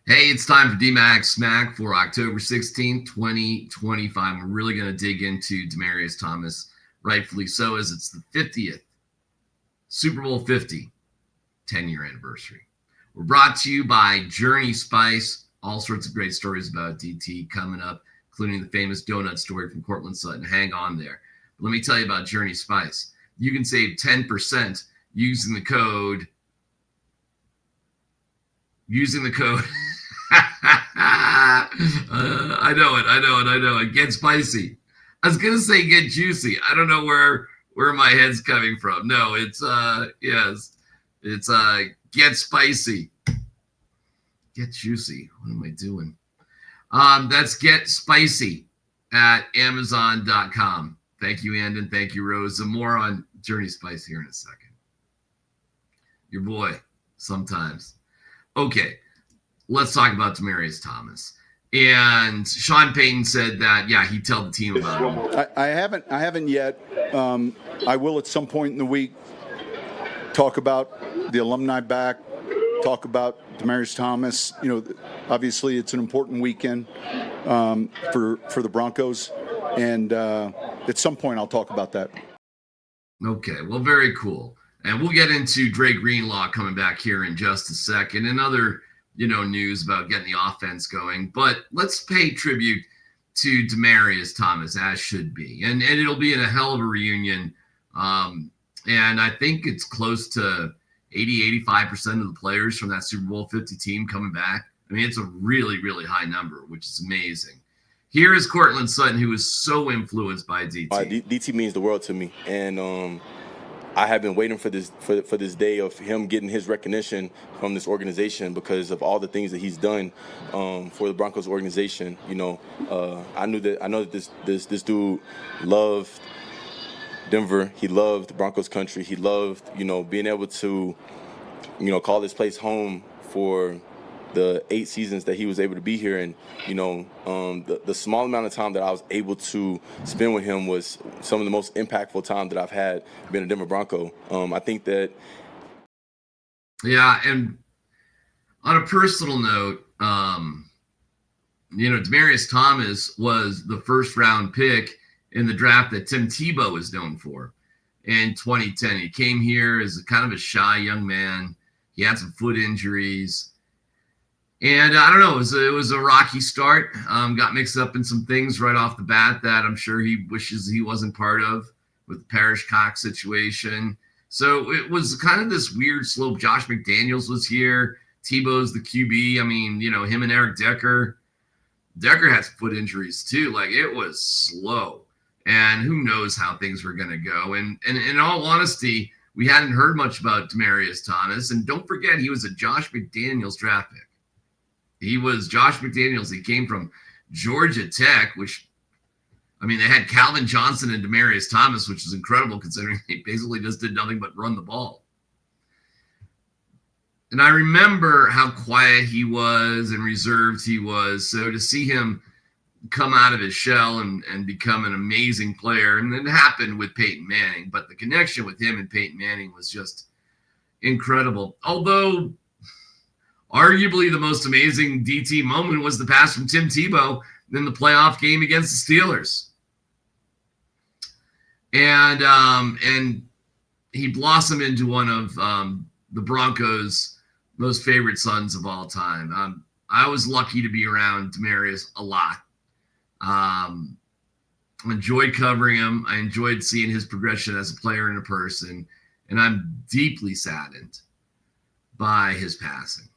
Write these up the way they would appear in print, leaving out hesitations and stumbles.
Hey, it's time for DMac SMaK for October 16th, 2025. We're really going to dig into Demaryius Thomas, rightfully so, as it's the 50th Super Bowl 50 10-year anniversary. We're brought to you by Journey Spice. All sorts of great stories about DT coming up, including the famous donut story from Cortland Sutton. Hang on there. But let me tell you about Journey Spice. You can save 10% using the code I know it. Get spicy. I was gonna say get juicy. I don't know where my head's coming from. No, it's get spicy. Get juicy. What am I doing? That's get spicy at Amazon.com. Thank you, Andon. Thank you, Rose. And more on Journey Spice here in a second. Your boy, sometimes. Okay, let's talk about Demaryius Thomas. And Sean Payton said that, yeah, he'd tell the team about him. I haven't yet. I will at some point in the week talk about the alumni back, talk about Demaryius Thomas. You know, obviously it's an important weekend for the Broncos, and at some point I'll talk about that. Okay, well, very cool. And we'll get into Dre Greenlaw coming back here in just a second and other, news about getting the offense going. But let's pay tribute to Demaryius Thomas, as should be. And it'll be in a hell of a reunion. And I think it's close to 85% of the players from that Super Bowl 50 team coming back. I mean, it's a really, really high number, which is amazing. Here is Cortland Sutton, who is so influenced by DT. DT means the world to me. And I have been waiting for this day of him getting his recognition from this organization because of all the things that he's done for the Broncos organization. I know that this dude loved Denver. He loved the Broncos country. He loved, being able to, call this place home for the 8 seasons that he was able to be here. And, the small amount of time that I was able to spend with him was some of the most impactful time that I've had being a Denver Bronco. I think that. Yeah. And on a personal note, Demaryius Thomas was the first round pick in the draft that Tim Tebow is known for in 2010. He came here as a kind of a shy young man. He had some foot injuries. And I don't know, it was a rocky start. Got mixed up in some things right off the bat that I'm sure he wishes he wasn't part of with the Parrish Cox situation. So it was kind of this weird slope. Josh McDaniels was here. Tebow's the QB. I mean, him and Eric Decker. Decker had some foot injuries too. Like, it was slow. And who knows how things were going to go. And in all honesty, we hadn't heard much about Demaryius Thomas. And don't forget, he was a Josh McDaniels draft pick. He was Josh McDaniels. He came from Georgia Tech, which, I mean, they had Calvin Johnson and Demaryius Thomas, which is incredible considering they basically just did nothing but run the ball. And I remember how quiet he was and reserved he was. So to see him come out of his shell and become an amazing player, and it happened with Peyton Manning, but the connection with him and Peyton Manning was just incredible. Although arguably the most amazing DT moment was the pass from Tim Tebow in the playoff game against the Steelers. And he blossomed into one of the Broncos' most favorite sons of all time. I was lucky to be around Demaryius a lot. I enjoyed covering him. I enjoyed seeing his progression as a player and a person. And I'm deeply saddened by his passing.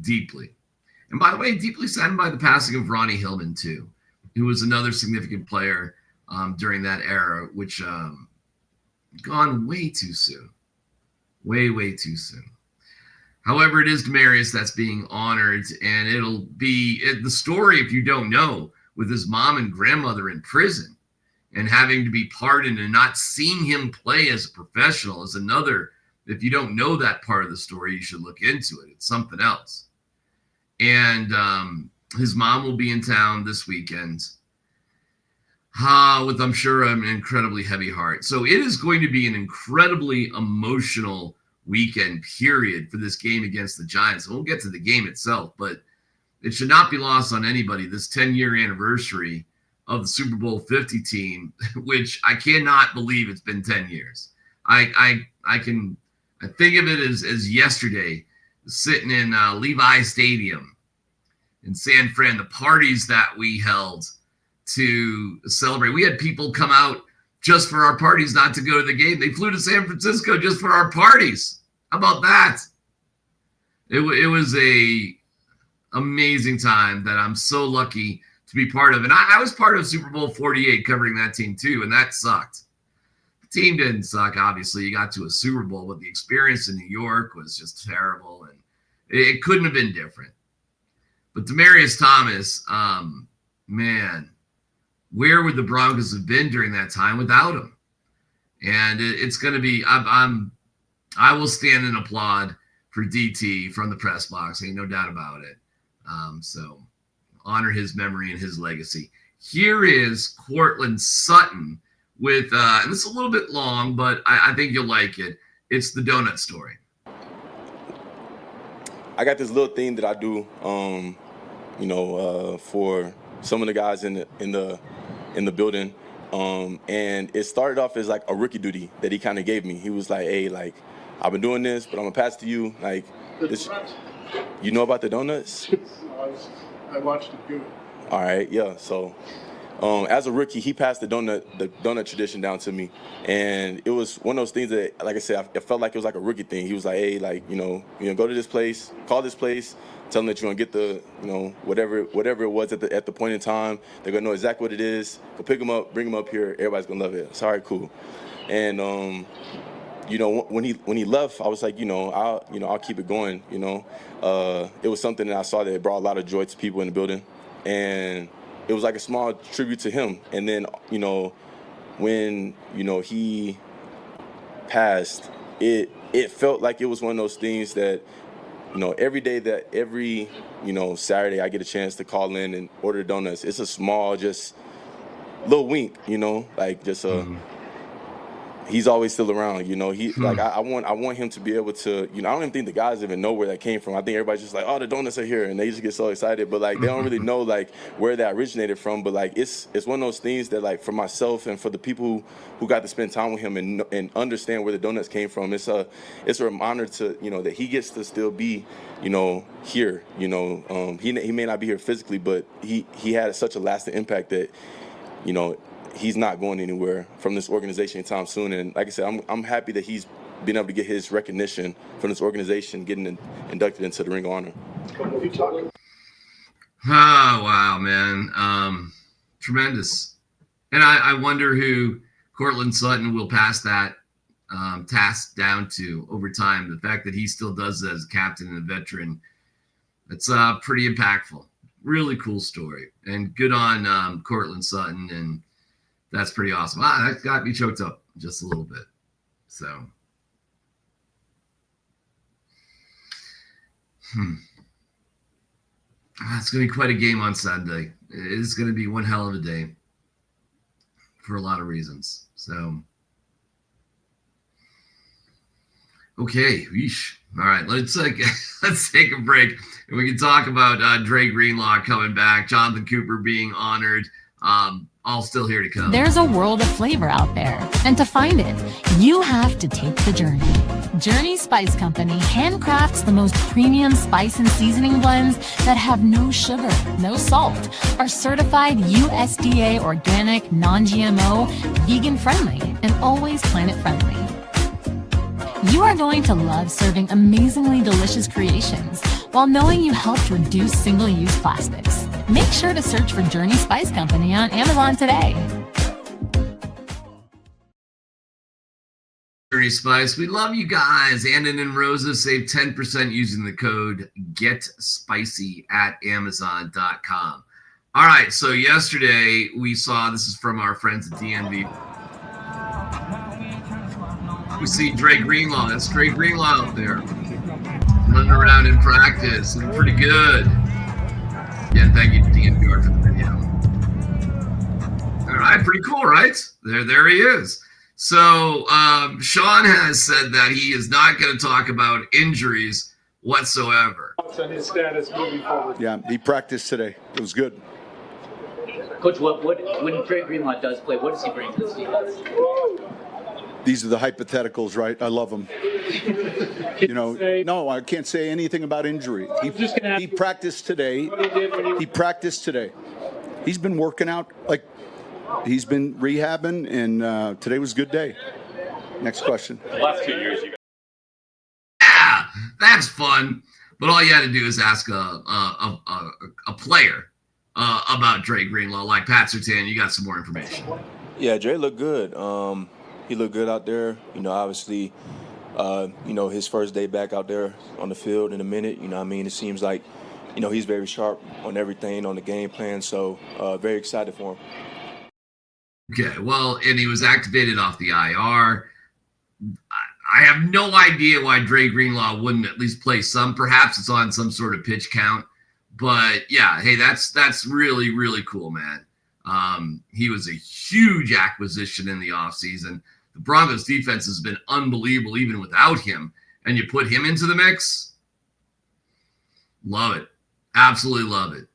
Deeply. And by the way, deeply saddened by the passing of Ronnie Hillman too, who was another significant player during that era, which gone way too soon. Way too soon. However, it is Demaryius that's being honored, and it'll be the story, if you don't know, with his mom and grandmother in prison and having to be pardoned and not seeing him play as a professional is another. If you don't know that part of the story, you should look into it. It's something else. And his mom will be in town this weekend with, I'm sure, an incredibly heavy heart. So it is going to be an incredibly emotional weekend period for this game against the Giants. We'll get to the game itself, but it should not be lost on anybody, this 10-year anniversary of the Super Bowl 50 team, which I cannot believe it's been 10 years. I think of it as yesterday, sitting in Levi Stadium in San Fran, the parties that we held to celebrate. We had people come out just for our parties, not to go to the game. They flew to San Francisco just for our parties. How about that? It was a amazing time that I'm so lucky to be part of. And I was part of Super Bowl 48 covering that team too, and that sucked. The team didn't suck, obviously. You got to a Super Bowl, but the experience in New York was just terrible, and it couldn't have been different. But Demaryius Thomas, man, where would the Broncos have been during that time without him? And it's going to be, I will stand and applaud for DT from the press box. Ain't no doubt about it. So honor his memory and his legacy. Here is Courtland Sutton with, and it's a little bit long, but I think you'll like it. It's the donut story. I got this little thing that I do, for some of the guys in the building, and it started off as like a rookie duty that he kind of gave me. He was like, "Hey, like, I've been doing this, but I'm gonna pass to you. Like, this, you know about the donuts?" I watched it good. All right, yeah. So, as a rookie, he passed the donut tradition down to me, and it was one of those things that, like I said, it felt like it was like a rookie thing. He was like, "Hey, like, go to this place, call this place, tell them that you're gonna get the, whatever it was at the point in time. They're gonna know exactly what it is. Go pick them up, bring them up here. Everybody's gonna love it." It's all right, cool. And when he left, I was like, I'll keep it going. It was something that I saw that brought a lot of joy to people in the building, and it was like a small tribute to him. And then, when he passed, it felt like it was one of those things that, every Saturday I get a chance to call in and order donuts. It's a small, just little wink, like just a. He's always still around, like I want him to be able to, I don't even think the guys even know where that came from. I think everybody's just like, "Oh, the donuts are here," and they just get so excited, but like they don't really know like where that originated from. But like it's one of those things that, like, for myself and for the people who got to spend time with him and understand where the donuts came from, it's a reminder to, that he gets to still be, here. He may not be here physically, but he had such a lasting impact that, he's not going anywhere from this organization anytime soon. And like I said, I'm happy that he's been able to get his recognition from this organization, getting inducted into the Ring of Honor. Oh, wow, man. Tremendous. And I wonder who Courtland Sutton will pass that task down to over time. The fact that he still does it as a captain and a veteran, it's pretty impactful. Really cool story. And good on Courtland Sutton, and that's pretty awesome. That got me choked up just a little bit. So, it's going to be quite a game on Sunday. It is going to be one hell of a day for a lot of reasons. So, okay. Yeesh. All right, let's take a break, and we can talk about Dre Greenlaw coming back, Jonathan Cooper being honored. All still here to come. There's a world of flavor out there, and to find it, you have to take the journey. Journey Spice Company handcrafts the most premium spice and seasoning blends that have no sugar, no salt, are certified USDA organic, non-GMO, vegan-friendly, and always planet-friendly. You are going to love serving amazingly delicious creations while knowing you helped reduce single-use plastics. Make sure to search for Journey Spice Company on Amazon today. Journey Spice, we love you guys. Annan and Rosa save 10% using the code GETSPICY at Amazon.com. All right, so yesterday we saw, this is from our friends at DNV. We see Dre Greenlaw. That's Dre Greenlaw out there running around in practice. Looking pretty good. Again, thank you to DNVR for the video. All right, pretty cool, right? There he is. So Sean has said that he is not going to talk about injuries whatsoever. On his status moving forward. Yeah, he practiced today. It was good. Coach, when Dre Greenlaw does play, what does he bring to this defense? These are the hypotheticals, right? I love them. You know, no, I can't say anything about injury. He practiced today. He practiced today. He's been working out, like he's been rehabbing, and today was a good day. Next question. The last 2 years, you Yeah, that's fun. But all you had to do is ask a player about Dre Greenlaw, like Pat Surtain. You got some more information. Yeah, Dre looked good. He looked good out there. You know, obviously, his first day back out there on the field in a minute. You know what I mean? It seems like, he's very sharp on everything, on the game plan. So very excited for him. Okay, well, and he was activated off the IR. I have no idea why Dre Greenlaw wouldn't at least play some. Perhaps it's on some sort of pitch count. But, yeah, hey, that's really, really cool, man. He was a huge acquisition in the offseason. The Broncos defense has been unbelievable even without him. And you put him into the mix? Love it. Absolutely love it.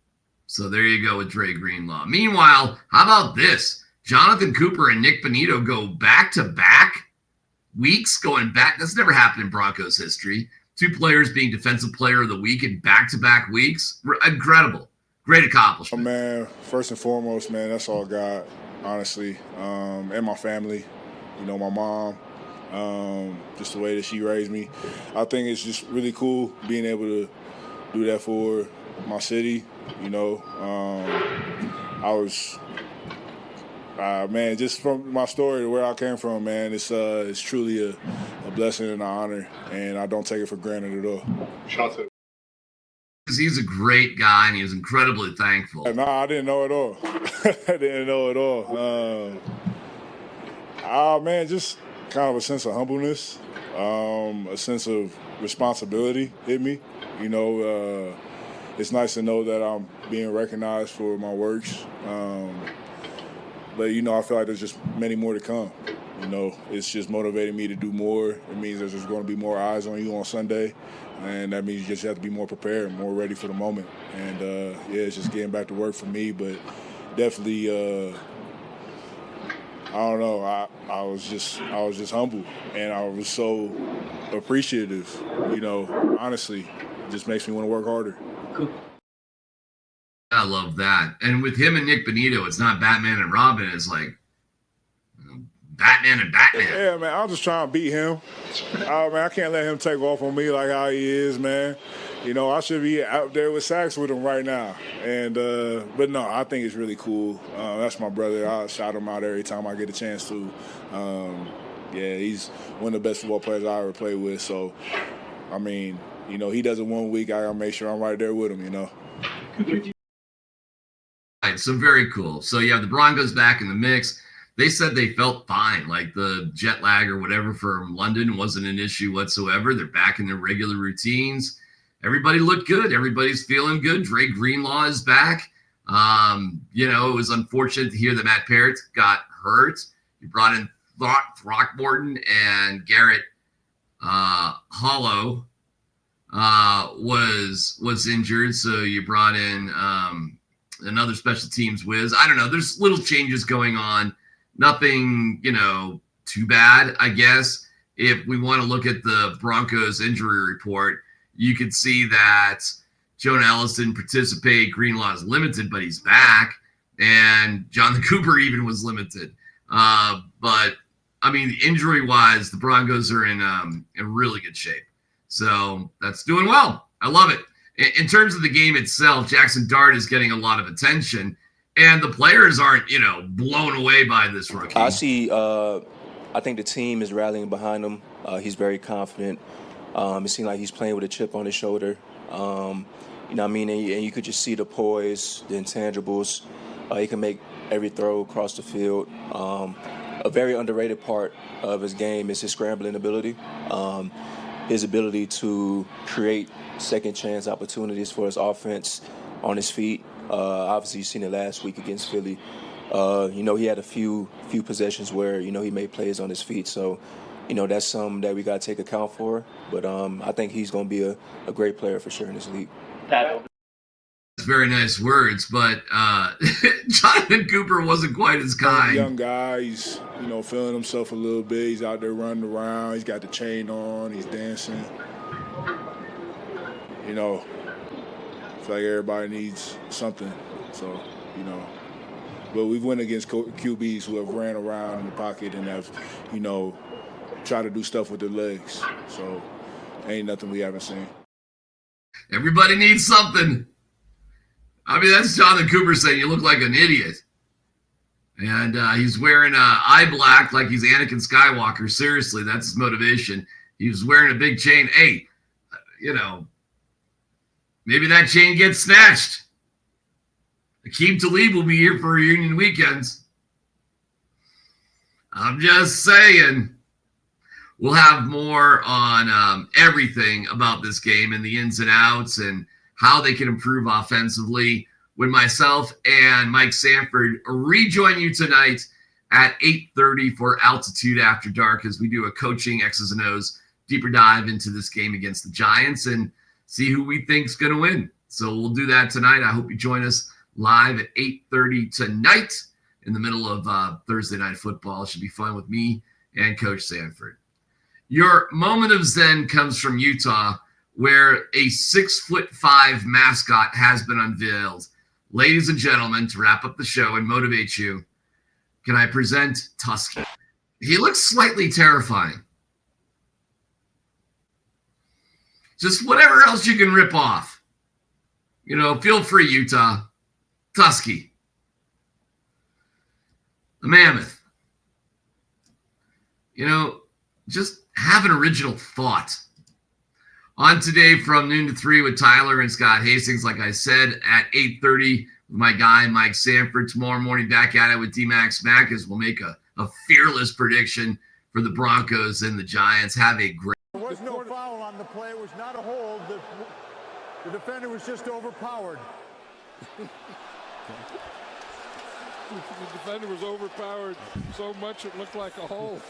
So there you go with Dre Greenlaw. Meanwhile, how about this? Jonathan Cooper and Nick Bonito go back-to-back weeks going back. That's never happened in Broncos history. Two players being Defensive Player of the Week in back-to-back weeks. Incredible. Great accomplishment. Man, first and foremost, man, that's all God, honestly, and my family. My mom, just the way that she raised me. I think it's just really cool being able to do that for my city. I was, man, just from my story, where I came from, man, it's truly a blessing and an honor, and I don't take it for granted at all. He's a great guy, and he was incredibly thankful. No, I didn't know at all. I didn't know at all. Man, just kind of a sense of humbleness, a sense of responsibility hit me. It's nice to know that I'm being recognized for my works. But, I feel like there's just many more to come. It's just motivating me to do more. It means there's just going to be more eyes on you on Sunday. And that means you just have to be more prepared, more ready for the moment. And, it's just getting back to work for me. But definitely, I don't know. I was just humble, and I was so appreciative. Honestly, it just makes me want to work harder. I love that. And with him and Nick Bonito, it's not Batman and Robin. It's like Batman and Batman. Yeah, man. I'm just trying to beat him. Man, I can't let him take off on me like how he is, man. I should be out there with sacks with him right now. And but no, I think it's really cool. That's my brother. I shout him out every time I get a chance to. He's one of the best football players I ever played with. So, I mean, he does it one week. I gotta make sure I'm right there with him. Right, so very cool. So you have the Broncos back in the mix. They said they felt fine, like the jet lag or whatever from London wasn't an issue whatsoever. They're back in their regular routines. Everybody looked good. Everybody's feeling good. Dre Greenlaw is back. It was unfortunate to hear that Matt Parrott got hurt. You brought in Throckmorton, and Garrett Hollow was injured, so you brought in another special teams whiz. I don't know. There's little changes going on. Nothing, too bad, I guess. If we want to look at the Broncos injury report, you could see that Jonah Ellis didn't participate. Greenlaw is limited, but he's back. And Jonathan Cooper even was limited. But, I mean, injury-wise, the Broncos are in really good shape. So that's doing well. I love it. In terms of the game itself, Jackson Dart is getting a lot of attention. And the players aren't, blown away by this rookie. I think the team is rallying behind him. He's very confident. It seems like he's playing with a chip on his shoulder. And you could just see the poise, the intangibles. He can make every throw across the field. A very underrated part of his game is his scrambling ability. His ability to create second chance opportunities for his offense on his feet. Obviously, you've seen it last week against Philly. He had a few possessions where, he made plays on his feet. So that's something that we got to take account for. But I think he's going to be a great player for sure in this league. Very nice words, but Jonathan Cooper wasn't quite as kind. Young guy, he's feeling himself a little bit. He's out there running around. He's got the chain on. He's dancing. I feel like everybody needs something. So but we've went against QBs who have ran around in the pocket and have tried to do stuff with their legs. So ain't nothing we haven't seen. Everybody needs something. I mean, that's Jonathan Cooper saying you look like an idiot. And he's wearing eye black like he's Anakin Skywalker. Seriously, that's his motivation. He was wearing a big chain. Hey, maybe that chain gets snatched. Akeem Talib will be here for reunion weekends. I'm just saying. We'll have more on everything about this game and the ins and outs and how they can improve offensively when myself and Mike Sanford rejoin you tonight at 8:30 for Altitude After Dark as we do a coaching X's and O's deeper dive into this game against the Giants and see who we think's going to win. So we'll do that tonight. I hope you join us live at 8:30 tonight in the middle of Thursday Night Football. It should be fun with me and Coach Sanford. Your moment of Zen comes from Utah, where a 6'5" mascot has been unveiled. Ladies and gentlemen, to wrap up the show and motivate you, can I present Tusky? He looks slightly terrifying. Just whatever else you can rip off. Feel free, Utah. Tusky. The mammoth. Just have an original thought. On today from noon to 3 with Tyler and Scott Hastings, like I said, at 8:30 with my guy Mike Sanford. Tomorrow morning back at it with DMac SMaK as we'll make a fearless prediction for the Broncos and the Giants. Have a great... There was no foul on the play. It was not a hold. The defender was just overpowered. The defender was overpowered so much it looked like a hold.